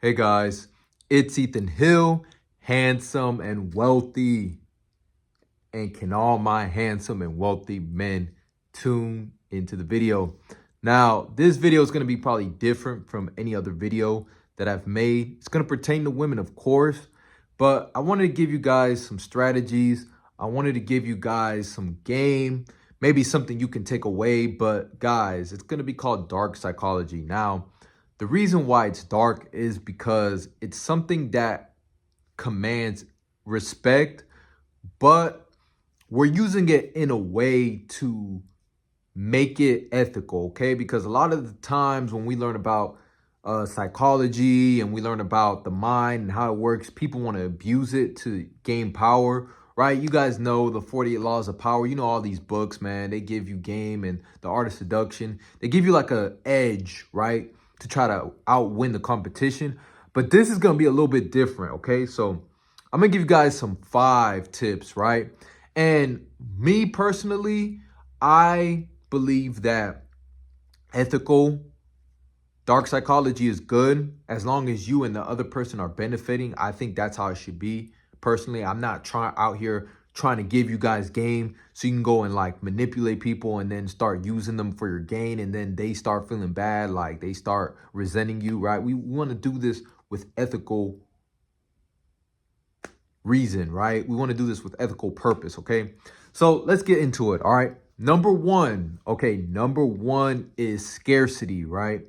Hey guys, it's Ethan Hill, handsome and wealthy. And can all my handsome and wealthy men tune into the video? Now, this video is going to be probably different from any other video that I've made. It's going to pertain to women, of course, but I wanted to give you guys some strategies. I wanted to give you guys some game, maybe something you can take away. But guys, it's going to be called dark psychology. Now, the reason why it's dark is because it's something that commands respect, but we're using it in a way to make it ethical, okay? Because a lot of the times when we learn about psychology and we learn about the mind and how it works, people want to abuse it to gain power, right? You guys know the 48 Laws of Power. You know all these books, man. They give you game and the art of seduction. They give you like a edge, right? To try to outwin the competition. But this is going to be a little bit different, okay? So I'm going to give you guys some 5 tips, right? And me personally, I believe that ethical dark psychology is good as long as you and the other person are benefiting. I think that's how it should be. Personally, I'm not out here trying to give you guys game so you can go and like manipulate people and then start using them for your gain, and then they start feeling bad, like they start resenting you, right? We want to do this with ethical reason, right? We want to do this with ethical purpose, okay? So let's get into it, all right? Number one is scarcity, right?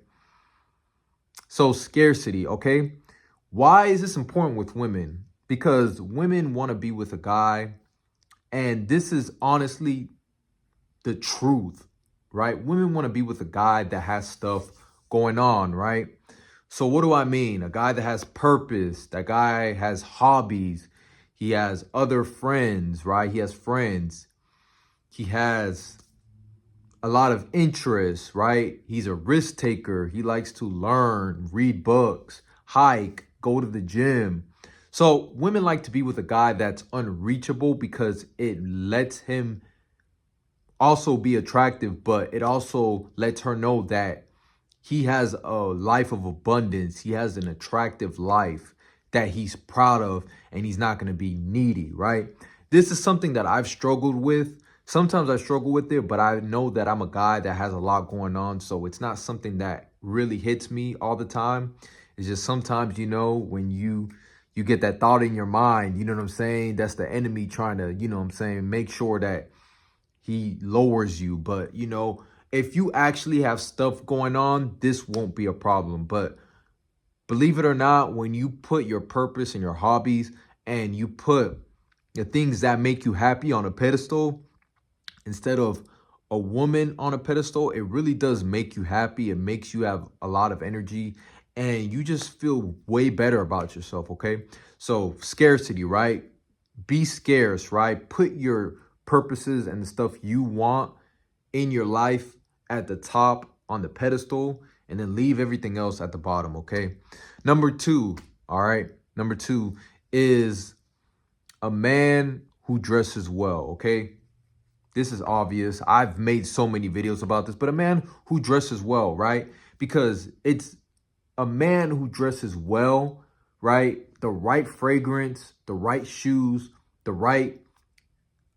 So scarcity, okay? Why is this important with women? Because women want to be with a guy, and this is honestly the truth, right? Women want to be with a guy that has stuff going on, right? So what do I mean? A guy that has purpose, that guy has hobbies, he has other friends, right? He has friends. He has a lot of interests, right? He's a risk taker. He likes to learn, read books, hike, go to the gym. So women like to be with a guy that's unreachable because it lets him also be attractive, but it also lets her know that he has a life of abundance. He has an attractive life that he's proud of, and he's not going to be needy, right? This is something that I've struggled with. Sometimes I struggle with it, but I know that I'm a guy that has a lot going on. So it's not something that really hits me all the time. It's just sometimes, you know, when you get that thought in your mind, you know what I'm saying? That's the enemy trying to, you know what I'm saying, make sure that he lowers you. But, you know, if you actually have stuff going on, this won't be a problem. But believe it or not, when you put your purpose and your hobbies and you put the things that make you happy on a pedestal instead of a woman on a pedestal, it really does make you happy. It makes you have a lot of energy and you just feel way better about yourself, okay? So scarcity, right? Be scarce, right? Put your purposes and the stuff you want in your life at the top on the pedestal, and then leave everything else at the bottom, okay? Number 2, all right? Number 2 is a man who dresses well, okay? This is obvious. I've made so many videos about this, but a man who dresses well, right? Because it's a man who dresses well, right? The right fragrance, the right shoes, the right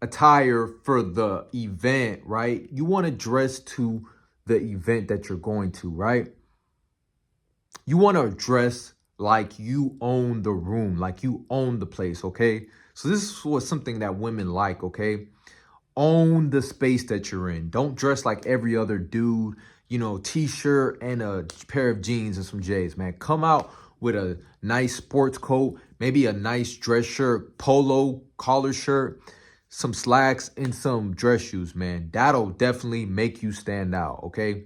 attire for the event, right? You want to dress to the event that you're going to, right? You want to dress like you own the room, like you own the place, okay? So this was something that women like, okay? Own the space that you're in. Don't dress like every other dude, you know, t-shirt and a pair of jeans and some J's, man. Come out with a nice sports coat, maybe a nice dress shirt, polo collar shirt, some slacks, and some dress shoes, man. That'll definitely make you stand out, okay?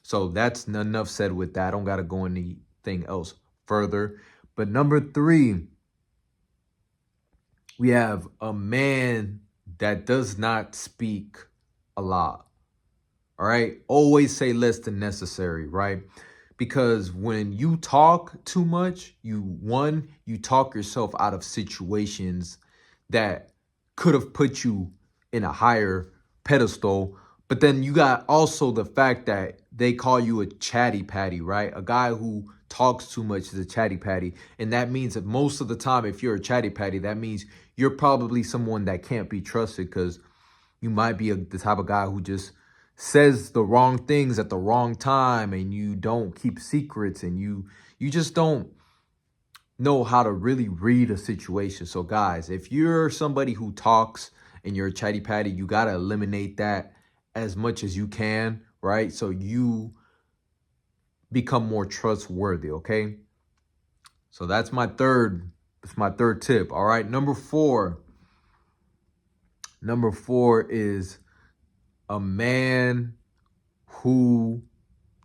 So that's enough said with that. I don't got to go anything else further. But number 3, we have a man that does not speak a lot. All right. Always say less than necessary, right? Because when you talk too much, you talk yourself out of situations that could have put you in a higher pedestal. But then you got also the fact that they call you a chatty patty, right? A guy who talks too much is a chatty patty. And that means that most of the time, if you're a chatty patty, that means you're probably someone that can't be trusted, because you might be the type of guy who just says the wrong things at the wrong time, and you don't keep secrets, and you just don't know how to really read a situation. So guys, if you're somebody who talks and you're a chatty patty, you got to eliminate that as much as you can, right? So you become more trustworthy, okay? So that's my third tip. All right. Number four is a man who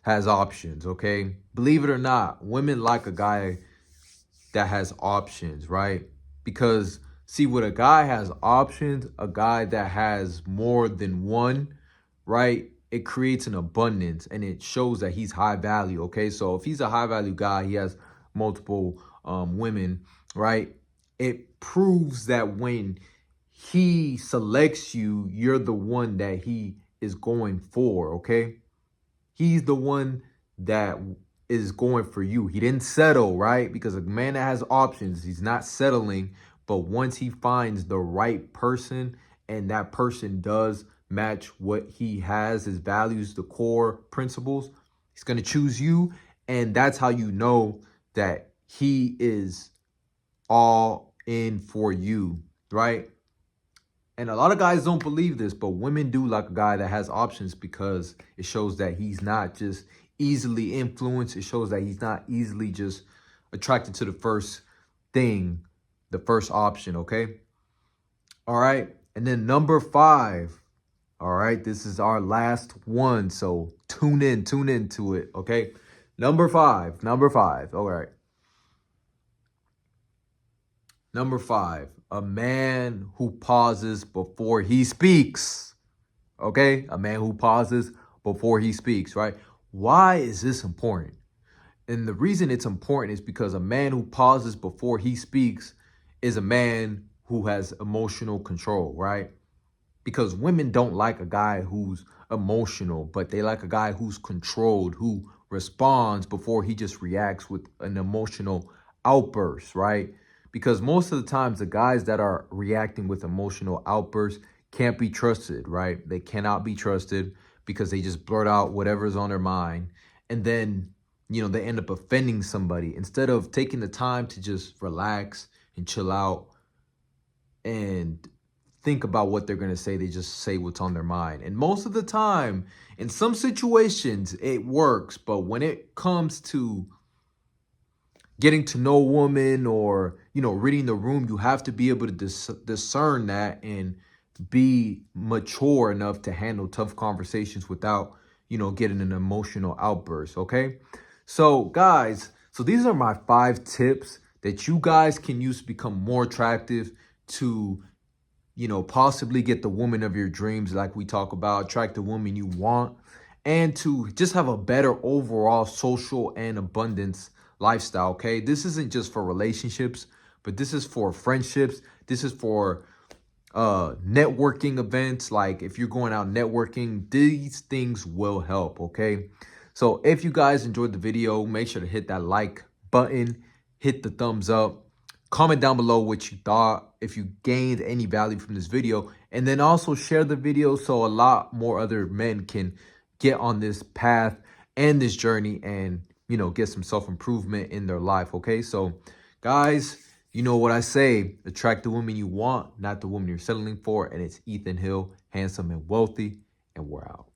has options, okay? Believe it or not, women like a guy that has options, right? Because see, when a guy has options, a guy that has more than one, right? It creates an abundance, and it shows that he's high value, okay? So if he's a high value guy, he has multiple women, right? It proves that when he selects you, you're the one that he is going for, okay? He's the one that is going for you. He didn't settle, right? Because a man that has options, he's not settling. But once he finds the right person, and that person does match what he has, his values, the core principles, he's going to choose you. And that's how you know that he is all in for you, right? And a lot of guys don't believe this, but women do like a guy that has options, because it shows that he's not just easily influenced. It shows that he's not easily just attracted to the first thing, the first option, okay? All right. And then number 5. All right. This is our last one. So tune into it, okay? Number 5. All right. Number 5, a man who pauses before he speaks. Okay? A man who pauses before he speaks, right? Why is this important? And the reason it's important is because a man who pauses before he speaks is a man who has emotional control, right? Because women don't like a guy who's emotional, but they like a guy who's controlled, who responds before he just reacts with an emotional outburst, right? Because most of the times, the guys that are reacting with emotional outbursts can't be trusted, right? They cannot be trusted, because they just blurt out whatever's on their mind. And then, they end up offending somebody. Instead of taking the time to just relax and chill out and think about what they're going to say, they just say what's on their mind. And most of the time, in some situations, it works. But when it comes to getting to know a woman, or, reading the room, you have to be able to discern that and be mature enough to handle tough conversations without, getting an emotional outburst. Okay. So guys, these are my 5 tips that you guys can use to become more attractive, to, possibly get the woman of your dreams, like we talk about, attract the woman you want, and to just have a better overall social and abundance lifestyle, okay? This isn't just for relationships, but this is for friendships. This is for networking events. Like if you're going out networking, these things will help, okay? So if you guys enjoyed the video, make sure to hit that like button, hit the thumbs up, comment down below what you thought, if you gained any value from this video, and then also share the video so a lot more other men can get on this path and this journey, and get some self-improvement in their life. Okay, so guys, you know what I say, attract the woman you want, not the woman you're settling for. And it's Ethan Hill, handsome and wealthy, and we're out.